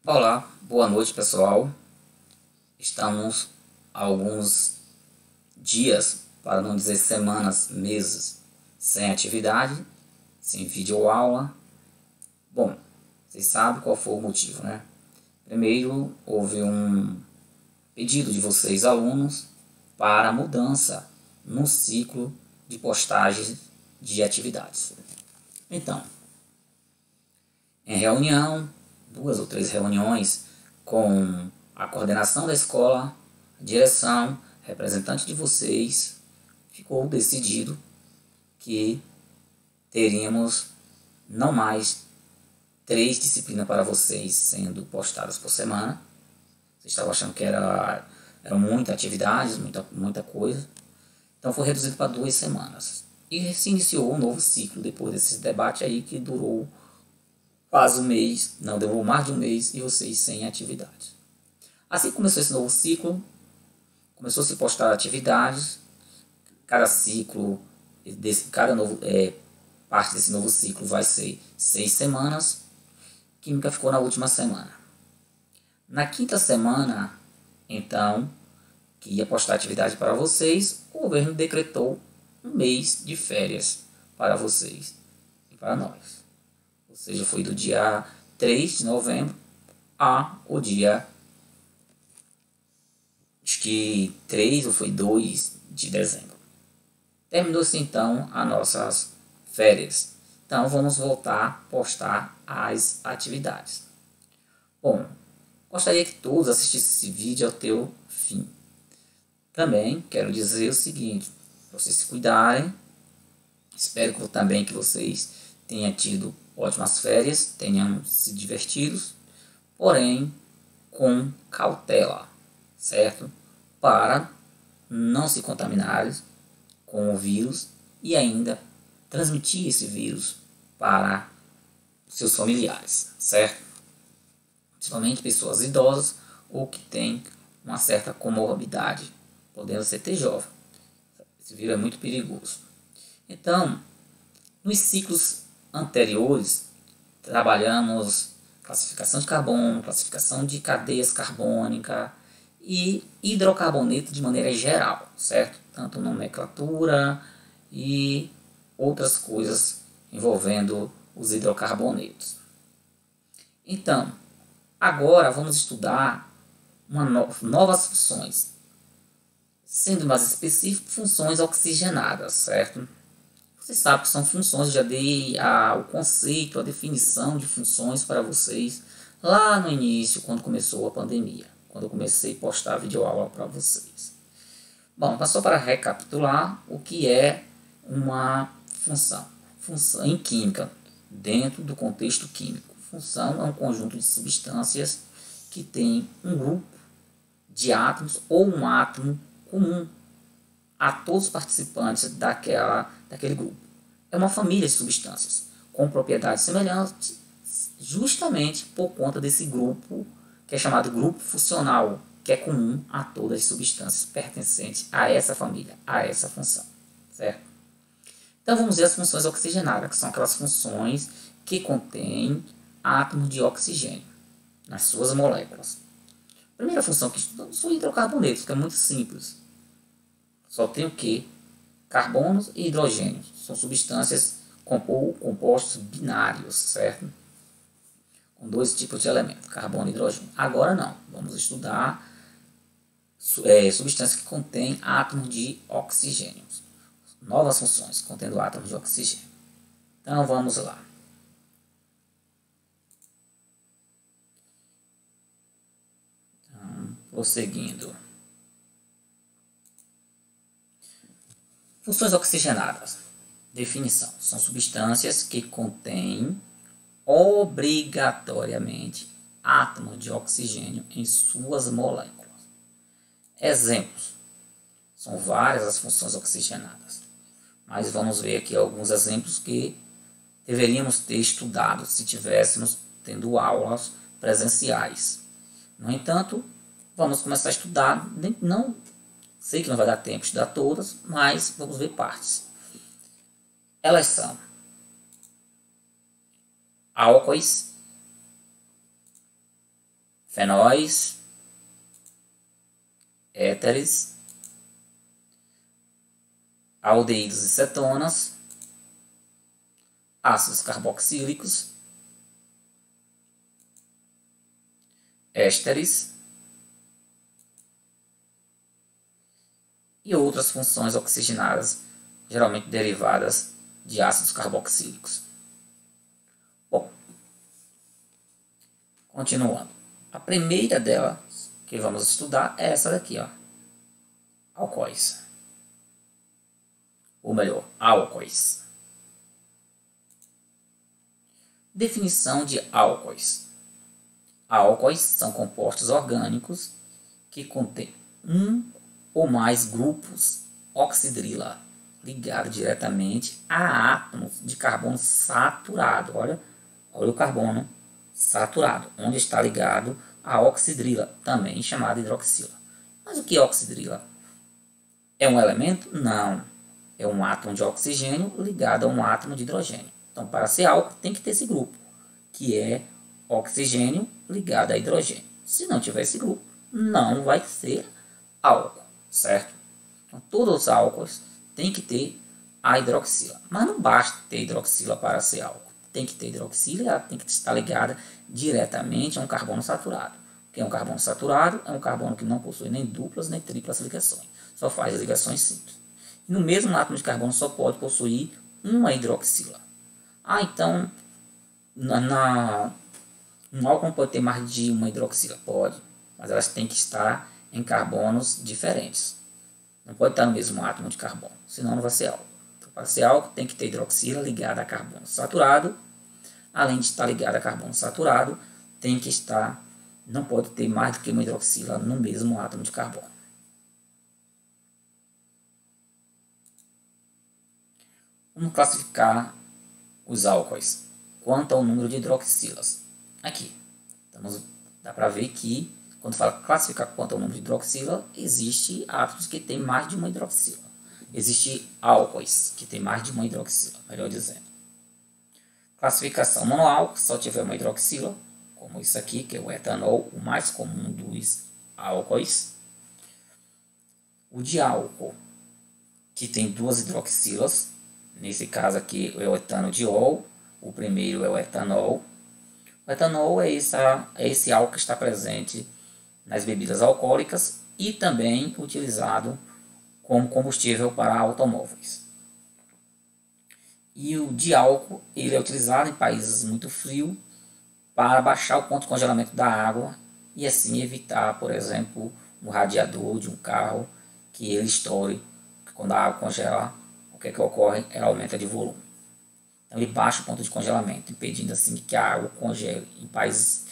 Olá, boa noite pessoal. Estamos há alguns dias, para não dizer semanas, meses, sem atividade, sem videoaula. Bom, vocês sabem qual foi o motivo, né? Primeiro, houve um pedido de vocês alunos para mudança no ciclo de postagens de atividades. Então, em reunião, 2 ou 3 reuniões com a coordenação da escola, a direção, representante de vocês, ficou decidido que teríamos não mais 3 disciplinas para vocês sendo postadas por semana. Vocês estavam achando que era muita atividade, muita coisa. Então foi reduzido para 2 semanas. E se iniciou um novo ciclo depois desse debate aí que durou quase um mês, não, demorou mais de um mês e vocês sem atividade. Assim que começou esse novo ciclo, começou a se postar atividades, cada ciclo, parte desse novo ciclo vai ser 6 semanas, Química ficou na última semana. Na quinta semana, então, que ia postar atividade para vocês, o governo decretou um mês de férias para vocês e para nós. Ou seja, foi do dia 3 de novembro a o dia, acho que 3 ou foi 2 de dezembro. Terminou-se então as nossas férias. Então vamos voltar a postar as atividades. Bom, gostaria que todos assistissem esse vídeo até o fim. Também quero dizer o seguinte, para vocês se cuidarem. Espero também que vocês tenham tido ótimas férias, tenham se divertido, porém com cautela, certo? Para não se contaminar com o vírus e ainda transmitir esse vírus para seus familiares, certo? Principalmente pessoas idosas ou que têm uma certa comorbidade, podendo ser até jovem. Esse vírus é muito perigoso. Então, nos ciclos anteriores, trabalhamos classificação de carbono, classificação de cadeias carbônicas e hidrocarboneto de maneira geral, certo? Tanto nomenclatura e outras coisas envolvendo os hidrocarbonetos. Então, agora vamos estudar novas funções, sendo mais específico, funções oxigenadas, certo? Vocês sabem que são funções, já dei o conceito, a definição de funções para vocês lá no início, quando começou a pandemia, quando eu comecei a postar videoaula para vocês. Bom, mas só para recapitular o que é uma função. Função em química, dentro do contexto químico. Função é um conjunto de substâncias que tem um grupo de átomos ou um átomo comum a todos os participantes daquele grupo. É uma família de substâncias com propriedades semelhantes, justamente por conta desse grupo que é chamado grupo funcional, que é comum a todas as substâncias pertencentes a essa família, a essa função, certo? Então vamos ver as funções oxigenadas, que são aquelas funções que contêm átomos de oxigênio nas suas moléculas. A primeira função que estudamos são hidrocarbonetos, que é muito simples. Só tem o que? Carbonos e hidrogênios. São substâncias compostos binários, certo? Com 2 tipos de elementos, carbono e hidrogênio. Agora não, vamos estudar substâncias que contêm átomos de oxigênio. Novas funções contendo átomos de oxigênio. Então vamos lá. Então, prosseguindo. Funções oxigenadas. Definição. São substâncias que contêm obrigatoriamente átomos de oxigênio em suas moléculas. Exemplos. São várias as funções oxigenadas. Mas vamos ver aqui alguns exemplos que deveríamos ter estudado se tivéssemos tendo aulas presenciais. No entanto, vamos começar a estudar, não sei que não vai dar tempo de estudar todas, mas vamos ver partes. Elas são álcoois, fenóis, éteres, aldeídos e cetonas, ácidos carboxílicos, ésteres e outras funções oxigenadas, geralmente derivadas de ácidos carboxílicos. Bom, continuando. A primeira delas que vamos estudar é essa daqui, ó, alcoóis. Ou melhor, álcoois. Definição de álcoois. Álcoois são compostos orgânicos que contêm um ou mais grupos oxidrila ligados diretamente a átomos de carbono saturado. Olha o carbono saturado, onde está ligado a oxidrila, também chamada hidroxila. Mas o que é oxidrila? É um elemento? Não. É um átomo de oxigênio ligado a um átomo de hidrogênio. Então, para ser álcool, tem que ter esse grupo, que é oxigênio ligado a hidrogênio. Se não tiver esse grupo, não vai ser álcool, certo? Então, todos os álcools têm que ter a hidroxila. Mas não basta ter hidroxila para ser álcool. Tem que ter hidroxila e ela tem que estar ligada diretamente a um carbono saturado. Porque um carbono saturado é um carbono que não possui nem duplas nem triplas ligações. Só faz as ligações simples. E no mesmo átomo de carbono só pode possuir uma hidroxila. Então, um álcool pode ter mais de uma hidroxila? Pode, mas elas têm que estar em carbonos diferentes. Não pode estar no mesmo átomo de carbono, senão não vai ser álcool. Então, para ser álcool, tem que ter hidroxila ligada a carbono saturado. Além de estar ligada a carbono saturado, tem que estar, não pode ter mais do que uma hidroxila no mesmo átomo de carbono. Vamos classificar os álcoois quanto ao número de hidroxilas. Aqui, dá para ver que, quando fala classificar quanto ao número de hidroxila, existe átomos que têm mais de uma hidroxila. Existe álcoois que têm mais de uma hidroxila, melhor dizendo. Classificação monoálcool, só tiver uma hidroxila, como isso aqui, que é o etanol, o mais comum dos álcoois. O diálcool, que tem duas hidroxilas. Nesse caso aqui é o etanodiol, o primeiro é o etanol. O etanol é esse álcool que está presente nas bebidas alcoólicas e também utilizado como combustível para automóveis. E o diálcool, ele é utilizado em países muito frios para baixar o ponto de congelamento da água e assim evitar, por exemplo, um radiador de um carro que ele estoure, quando a água congela. O que ocorre é aumento de volume. Então ele baixa o ponto de congelamento, impedindo assim que a água congele em países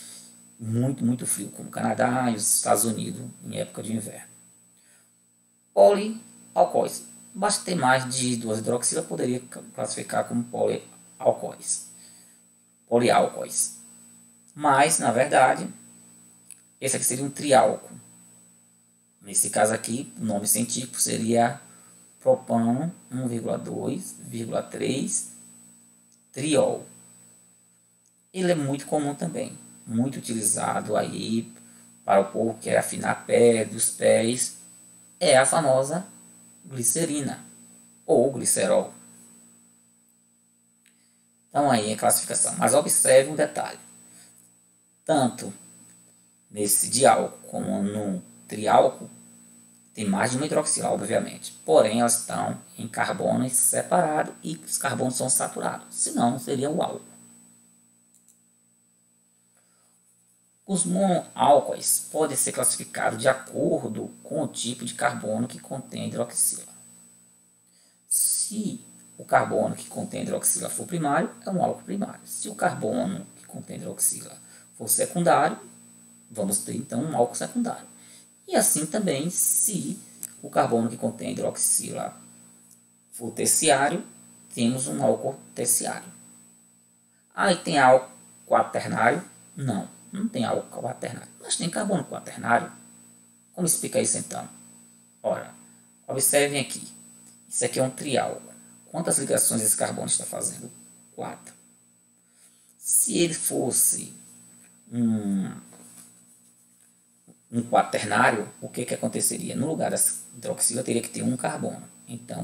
muito, muito frios, como o Canadá e os Estados Unidos, em época de inverno. Polialcoóis. Basta ter mais de duas hidroxilas, poderia classificar como polialcoóis. Poliálcoóis. Mas, na verdade, esse aqui seria um triálcool. Nesse caso aqui, o nome científico seria propano 1,2,3 triol. Ele é muito comum também, muito utilizado aí para o povo que quer afinar a pele dos pés. É a famosa glicerina ou glicerol. Então aí é a classificação. Mas observe um detalhe. Tanto nesse diálcool como no triálcool, tem mais de uma hidroxila, obviamente. Porém, elas estão em carbonos separados e os carbonos são saturados. Senão, seria o álcool. Os monoálcoois podem ser classificados de acordo com o tipo de carbono que contém hidroxila. Se o carbono que contém hidroxila for primário, é um álcool primário. Se o carbono que contém hidroxila for secundário, vamos ter então um álcool secundário. E assim também, se o carbono que contém hidroxila for terciário, temos um álcool terciário. Aí tem álcool quaternário? Não, não tem álcool quaternário. Mas tem carbono quaternário. Como explica isso então? Ora, observem aqui. Isso aqui é um triálcool. Quantas ligações esse carbono está fazendo? 4. Se ele fosse um um quaternário, o que aconteceria? No lugar da hidroxila teria que ter um carbono. Então,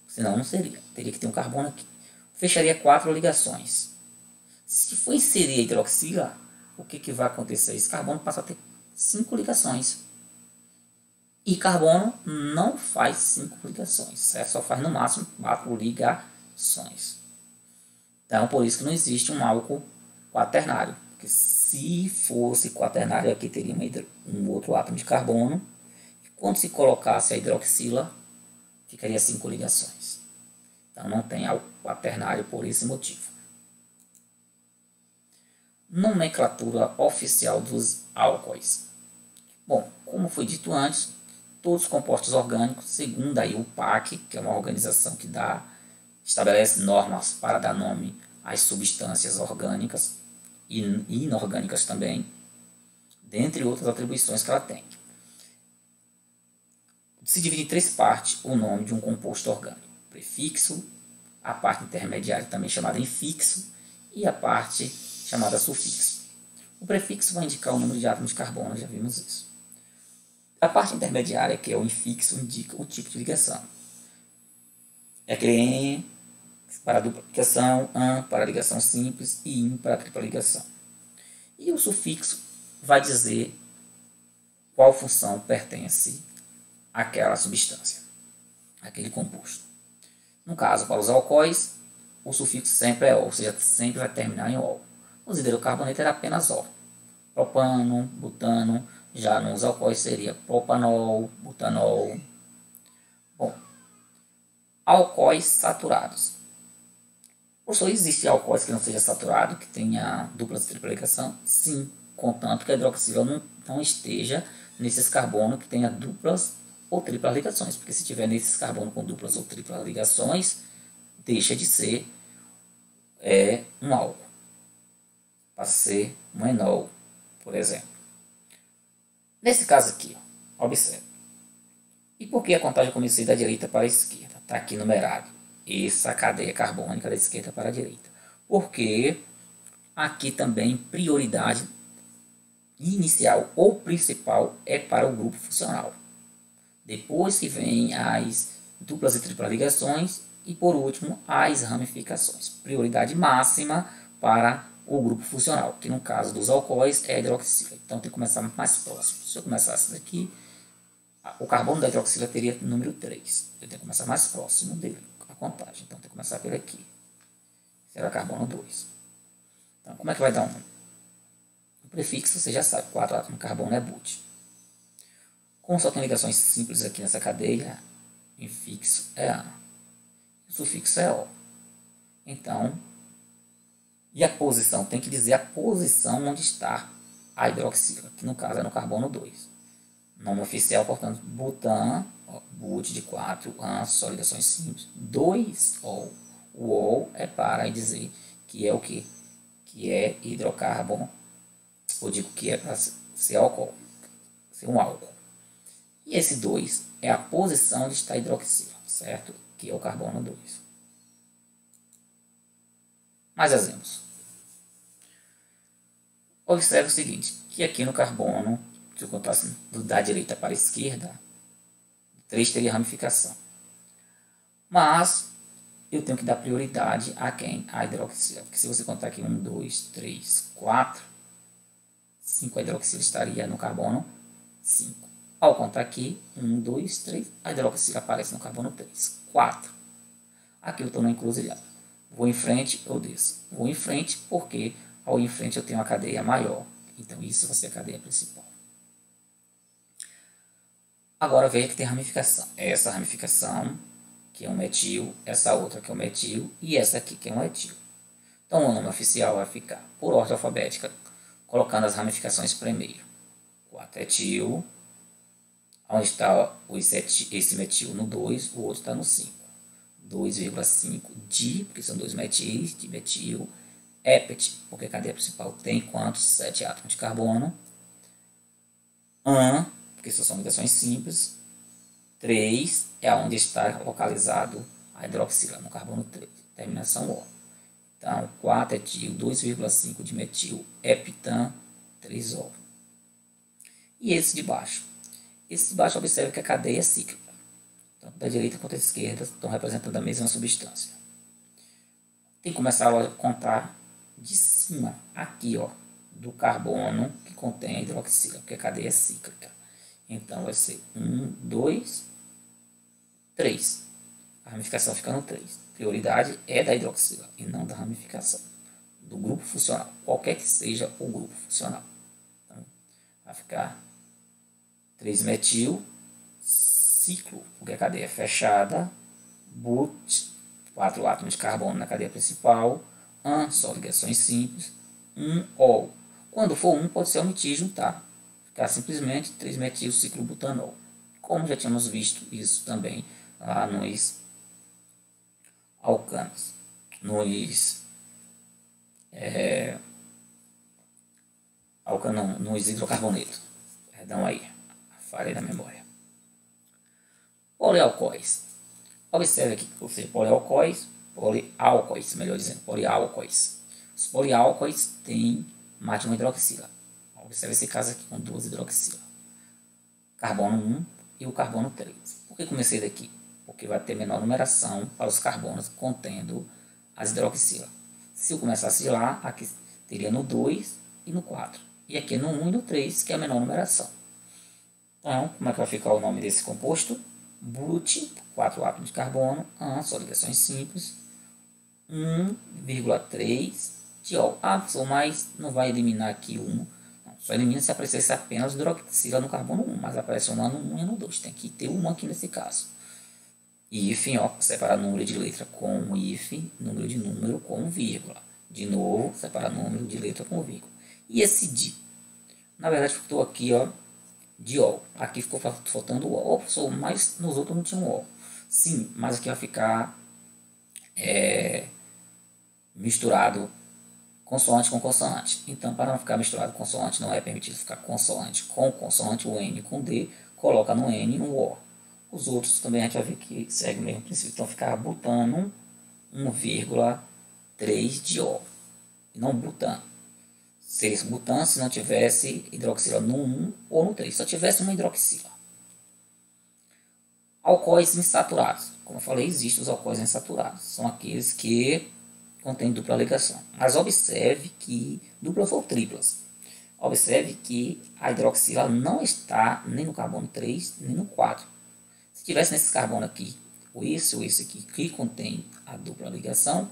senão não seria. Teria que ter um carbono aqui. Fecharia 4 ligações. Se for inserir a hidroxila, o que vai acontecer? Esse carbono passa a ter 5 ligações. E carbono não faz 5 ligações, certo? Só faz no máximo 4 ligações. Então, por isso que não existe um álcool quaternário. Porque se fosse quaternário, aqui teria um outro átomo de carbono. E quando se colocasse a hidroxila, ficaria 5 ligações. Então, não tem álcool quaternário por esse motivo. Nomenclatura oficial dos álcoois. Bom, como foi dito antes, todos os compostos orgânicos, segundo aí o PAC, que é uma organização que estabelece normas para dar nome às substâncias orgânicas e inorgânicas também, dentre outras atribuições que ela tem. Se divide em 3 partes o nome de um composto orgânico: prefixo, a parte intermediária também chamada infixo e a parte chamada sufixo. O prefixo vai indicar o número de átomos de carbono, já vimos isso. A parte intermediária, que é o infixo, indica o tipo de ligação. É aquele N para dupla ligação, AN para ligação simples e IN para tripla ligação. E o sufixo vai dizer qual função pertence àquela substância, àquele composto. No caso, para os alcoóis, o sufixo sempre é O, ou seja, sempre vai terminar em O. Os hidrocarbonetos era apenas O. Propano, butano. Já nos alcoóis seria propanol, butanol. Bom, alcoóis saturados. Professor, existe alcoóis que não seja saturado, que tenha dupla e tripla ligação? Sim, contanto que a hidroxila não esteja nesses carbonos que tenha duplas ou triplas ligações. Porque se tiver nesses carbonos com duplas ou triplas ligações, deixa de ser um álcool. Passa a ser um enol, por exemplo. Nesse caso aqui, ó, observe. E por que a contagem comecei da direita para a esquerda? Está aqui numerado. Essa cadeia carbônica da esquerda para a direita. Porque aqui também prioridade inicial ou principal é para o grupo funcional. Depois que vem as duplas e triplas ligações e por último as ramificações. Prioridade máxima para o grupo funcional, que no caso dos alcoóis é a hidroxila. Então tem que começar mais próximo. Se eu começasse daqui, o carbono da hidroxila teria número 3. Eu tenho que começar mais próximo dele, a contagem. Então tem que começar por aqui. Será carbono 2. Então como é que vai dar um nome? O prefixo você já sabe, 4 átomos de carbono é but. Como só tem ligações simples aqui nessa cadeia, o infixo é AN. O sufixo é O. Então, e a posição, tem que dizer a posição onde está a hidroxila, que no caso é no carbono 2. Nome oficial, portanto, butan, but de 4, AN, só ligações simples, 2 O. O O é para dizer que é o quê? Que é hidrocarbono, ou digo que é para ser álcool, ser um álcool. E esse 2 é a posição onde está a hidroxila, certo? Que é o carbono 2. Mais exemplos. Observe o seguinte, que aqui no carbono, se eu contasse da direita para a esquerda, 3 teria ramificação. Mas eu tenho que dar prioridade a quem? A hidroxila. Porque se você contar aqui 1, 2, 3, 4, 5 a hidroxila estaria no carbono 5. Ao contar aqui, 1, 2, 3, a hidroxila aparece no carbono 3. 4. Aqui eu estou na encruzilhada. Vou em frente, eu desço. Vou em frente porque ao ir em frente eu tenho uma cadeia maior. Então isso vai ser a cadeia principal. Agora veja que tem ramificação. Essa ramificação, que é um metil, essa outra que é um metil e essa aqui que é um etil. Então o nome oficial vai ficar por ordem alfabética, colocando as ramificações primeiro. 4-etil, onde está esse metil no 2, o outro está no 5. 2,5 di, porque são 2 metis, dimetil, epet, porque a cadeia principal tem quantos? 7 átomos de carbono. An, porque são ligações simples. 3 é onde está localizado a hidroxila, no carbono 3, terminação O. Então, 4-etil, 2,5 dimetil, heptan, 3O. E esse de baixo? Esse de baixo, observe que a cadeia é cíclica. Tanto da direita quanto da esquerda estão representando a mesma substância. Tem que começar a contar de cima, aqui, ó, do carbono que contém a hidroxila, porque a cadeia é cíclica. Então vai ser 1, 2, 3. A ramificação fica no 3. Prioridade é da hidroxila e não da ramificação do grupo funcional, qualquer que seja o grupo funcional. Então, vai ficar 3-metil, ciclo, porque a cadeia é fechada, but, 4 átomos de carbono na cadeia principal, só ligações simples, ol. Quando for 1, pode ser omitir e juntar. Ficar simplesmente 3-metil ciclo butanol. Como já tínhamos visto isso também lá nos alcanos, nos hidrocarbonetos. Perdão aí, falei na memória. Polialcoóis. Observe aqui, ou seja, poliálcois, melhor dizendo, poliálcois. Os poliálcois têm mais de uma hidroxila. Observe esse caso aqui com 2 hidroxila. Carbono 1 e o carbono 3. Por que comecei daqui? Porque vai ter menor numeração para os carbonos contendo as hidroxila. Se eu começasse lá, aqui teria no 2 e no 4. E aqui no 1 e no 3, que é a menor numeração. Então, como é que vai ficar o nome desse composto? But, 4 átomos de carbono, só ligações simples, 1,3 de ol. Mas não vai eliminar aqui 1. Não, só elimina se aparecesse apenas hidroxila no carbono 1, mas aparece uma no 1 e no 2. Tem que ter 1 aqui nesse caso. Hífen, separar número de letra com hífen, número de número com vírgula. De novo, separar número de letra com vírgula. E esse di? Na verdade, ficou aqui, ó, diol. Aqui ficou faltando o ol, mas nos outros não tinha um ol. Sim, mas aqui vai ficar misturado consoante com consoante. Então, para não ficar misturado consoante, não é permitido ficar consoante com consoante, o N com D, coloca no N e no O. Os outros também a gente vai ver que segue o mesmo princípio. Então, ficar butano 1,3 de O. E não butano. Seria butano se não tivesse hidroxila no 1 ou no 3. Só tivesse uma hidroxila. Alcoóis insaturados. Como eu falei, existem os alcoóis insaturados. São aqueles que contêm dupla ligação. Mas observe que, duplas ou triplas, observe que a hidroxila não está nem no carbono 3, nem no 4. Se tivesse nesse carbono aqui, ou esse aqui, que contém a dupla ligação,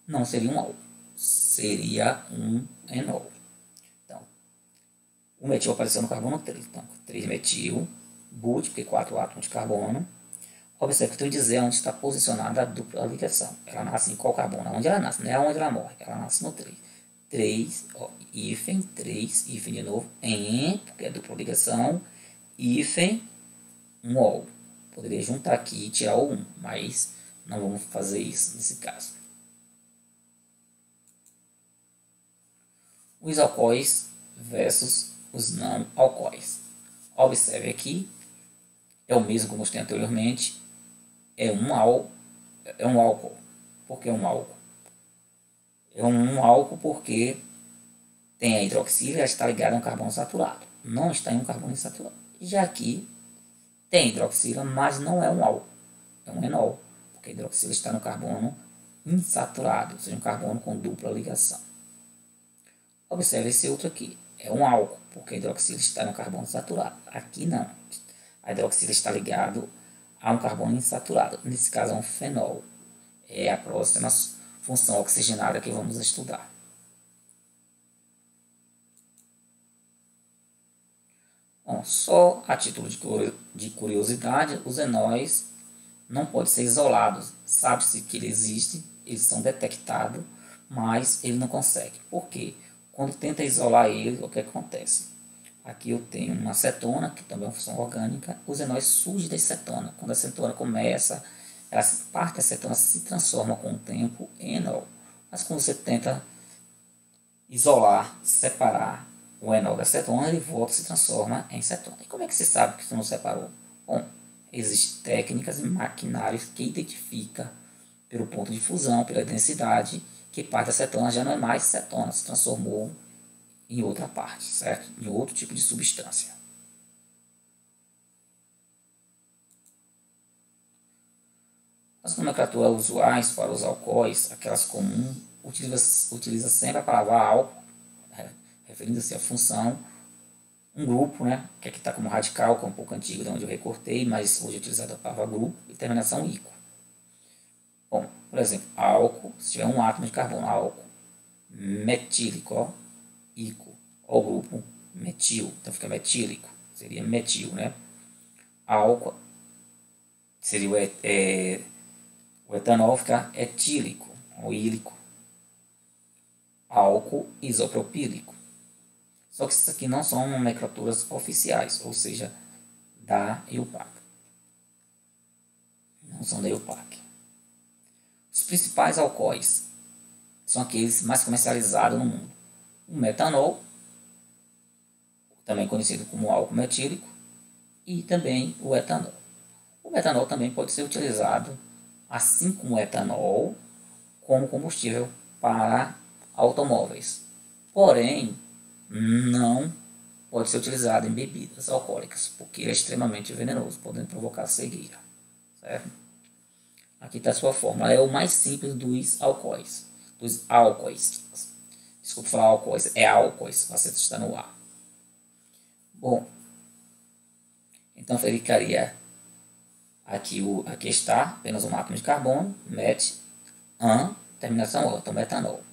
não seria um ol, seria um enol. Então, o metil apareceu no carbono 3. Então, 3-metil, but, porque 4 átomos de carbono. Observe que eu estou dizendo onde está posicionada a dupla ligação. Ela nasce em qual carbono? Onde ela nasce, não é onde ela morre. Ela nasce no 3. 3, ó, hífen, 3, hífen de novo, porque é dupla ligação, hífen, um ol. Poderia juntar aqui e tirar o 1, mas não vamos fazer isso nesse caso. Os alcoóis versus os não alcoóis. Observe aqui, é o mesmo que eu mostrei anteriormente, é um álcool. Por que um álcool? É um álcool porque tem a hidroxila e está ligada a um carbono saturado. Não está em um carbono insaturado. Já aqui tem hidroxila, mas não é um álcool. É um enol, porque a hidroxila está no carbono insaturado, ou seja, um carbono com dupla ligação. Observe esse outro aqui. É um álcool, porque a hidroxila está no carbono saturado. Aqui não. A hidroxila está ligado a um carbono insaturado. Nesse caso é um fenol. É a próxima função oxigenada que vamos estudar. Bom, só a título de curiosidade, os enóis não podem ser isolados. Sabe-se que ele existe, eles são detectados, mas ele não consegue. Por quê? Quando tenta isolar ele, o que acontece? Aqui eu tenho uma acetona, que também é uma função orgânica. Os enóis surgem da acetona. Quando a acetona começa, parte da acetona se transforma com o tempo em enol. Mas quando você tenta isolar, separar o enol da acetona, ele volta e se transforma em cetona. E como é que se sabe que você não separou? Bom, existem técnicas e maquinários que identificam pelo ponto de fusão, pela densidade, que parte da acetona já não é mais cetona, se transformou em outra parte, certo? Em outro tipo de substância. As nomenclaturas usuais para os alcoóis, aquelas comuns, utiliza sempre a palavra álcool, referindo-se à função, um grupo, né, que aqui está como radical, que é um pouco antigo de onde eu recortei, mas hoje é utilizada a palavra grupo, e terminação ico. Bom, por exemplo, álcool, se tiver um átomo de carbono, álcool metílico, ó, ico, ó, o grupo metil, então fica metílico, seria metil, né? Álcool seria o etanol, fica etílico, ou ílico. Álcool isopropílico. Só que isso aqui não são nomenclaturas oficiais, ou seja, da EUPAC. Não são da EUPAC. Os principais alcoóis são aqueles mais comercializados no mundo. O metanol, também conhecido como álcool metílico, e também o etanol. O metanol também pode ser utilizado, assim como o etanol, como combustível para automóveis. Porém, não pode ser utilizado em bebidas alcoólicas, porque ele é extremamente venenoso, podendo provocar cegueira. Certo? Aqui está a sua fórmula. É o mais simples dos alcoóis. Desculpa falar alcoóis, é álcoóis, você está no ar. Bom, então ficaria aqui está apenas um átomo de carbono, met-an, terminação O, então metanol.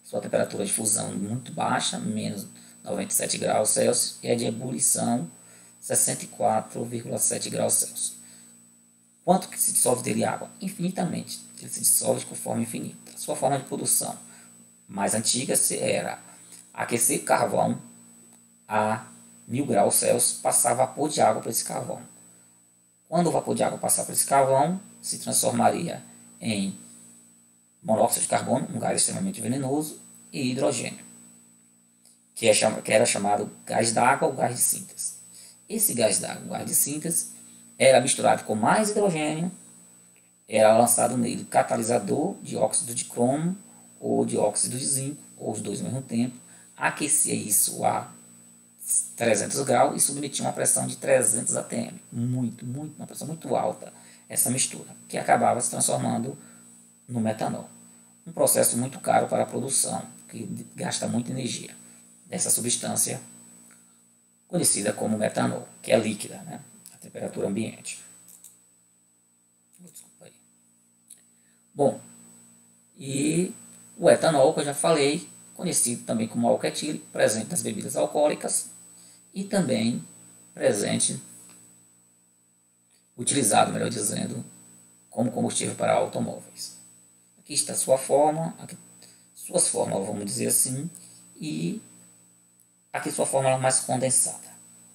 Sua temperatura de fusão muito baixa, menos 97 graus Celsius, e a de ebulição 64,7 graus Celsius. Quanto que se dissolve dele água? Infinitamente. Ele se dissolve com forma infinita. Sua forma de produção mais antiga era aquecer carvão a 1000 graus Celsius, passar vapor de água para esse carvão. Quando o vapor de água passar por esse carvão, se transformaria em monóxido de carbono, um gás extremamente venenoso, e hidrogênio, que era chamado gás d'água ou gás de síntese. Esse gás d'água, o gás de síntese, era misturado com mais hidrogênio, era lançado nele catalisador de óxido de cromo ou de óxido de zinco, ou os dois ao mesmo tempo, aquecia isso a 300 graus e submetia uma pressão de 300 atm. Uma pressão muito alta, essa mistura, que acabava se transformando no metanol. Um processo muito caro para a produção, que gasta muita energia dessa substância conhecida como metanol, que é líquida, né, a temperatura ambiente. Desculpa aí. Bom, e o etanol, que eu já falei, conhecido também como álcool etílico, presente nas bebidas alcoólicas e também presente, utilizado, melhor dizendo, como combustível para automóveis. Aqui está a sua forma, aqui, suas fórmulas, vamos dizer assim, e aqui sua fórmula mais condensada.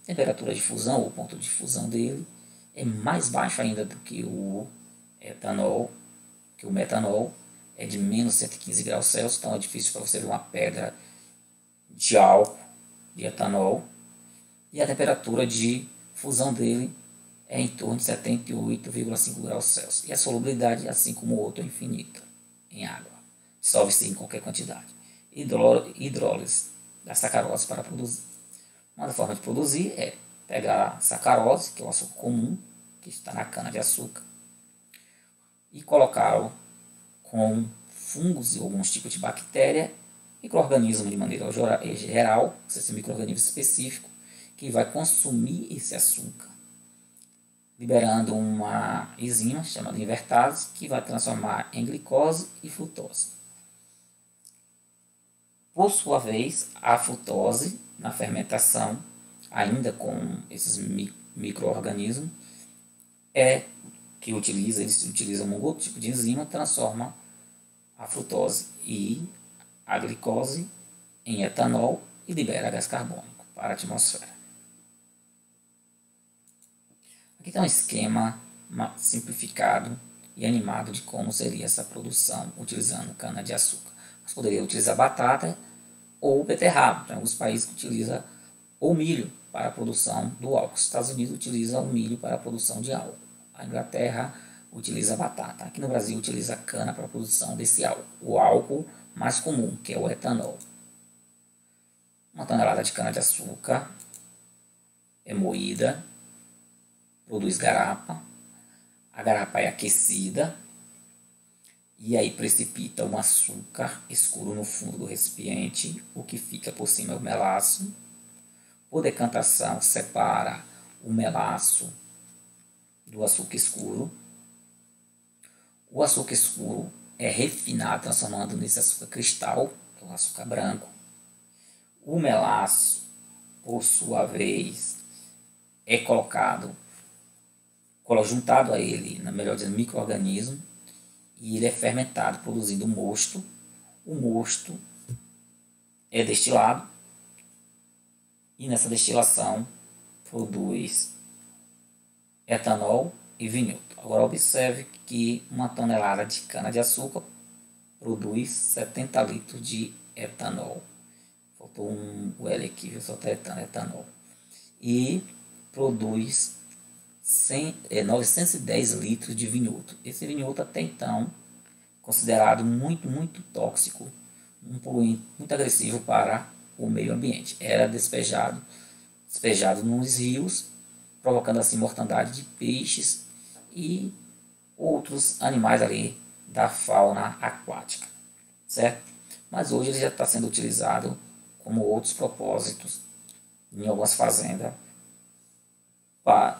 Temperatura de fusão, ou ponto de fusão dele, é mais baixo ainda do que o etanol, que o metanol, é de menos 115 graus Celsius, então é difícil para você ver uma pedra de álcool, de etanol, e a temperatura de fusão dele é em torno de 78,5 graus Celsius, e a solubilidade, assim como o outro, é infinita em água, dissolve-se em qualquer quantidade. Hidrólise da sacarose para produzir. Uma forma de produzir é pegar a sacarose, que é o açúcar comum, que está na cana de açúcar, e colocá-lo com fungos e alguns tipos de bactéria, micro-organismo de maneira geral, esse micro-organismo específico, que vai consumir esse açúcar, liberando uma enzima chamada invertase, que vai transformar em glicose e frutose. Por sua vez, a frutose, na fermentação, ainda com esses micro-organismos, eles utilizam um outro tipo de enzima, transforma a frutose e a glicose em etanol e libera gás carbônico para a atmosfera. Aqui está um esquema simplificado e animado de como seria essa produção utilizando cana-de-açúcar. Você poderia utilizar batata ou beterraba. Tem alguns países que utilizam o milho para a produção do álcool. Os Estados Unidos utilizam o milho para a produção de álcool. A Inglaterra utiliza batata. Aqui no Brasil utiliza cana para a produção desse álcool. O álcool mais comum, que é o etanol. Uma tonelada de cana-de-açúcar é moída, produz garapa. A garapa é aquecida e aí precipita um açúcar escuro no fundo do recipiente, o que fica por cima é o melaço. Por decantação, separa o melaço do açúcar escuro. O açúcar escuro é refinado, transformando nesse açúcar cristal, que é o açúcar branco. O melaço, por sua vez, é juntado a ele, melhor dizendo, micro-organismo, e ele é fermentado, produzindo mosto. O mosto é destilado, e nessa destilação produz etanol e vinhoto. Agora observe que uma tonelada de cana-de-açúcar produz 70 litros de etanol. Faltou o L aqui, só está etanol. E produz 910 litros de vinhoto. Esse vinhoto até então considerado muito tóxico, um poluente muito agressivo para o meio ambiente. Era despejado nos rios, provocando assim mortandade de peixes e outros animais ali da fauna aquática, certo? Mas hoje ele já está sendo utilizado como outros propósitos em algumas fazendas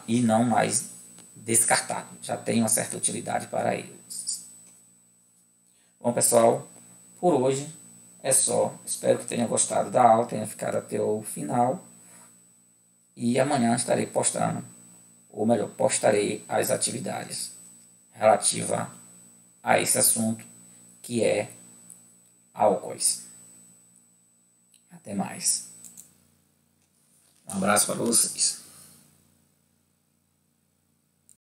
e não mais descartado, já tem uma certa utilidade para eles. Bom, pessoal, por hoje é só. Espero que tenham gostado da aula, tenha ficado até o final. E amanhã estarei postando, ou melhor, postarei as atividades relativas a esse assunto, que é álcoois. Até mais. Um abraço para vocês.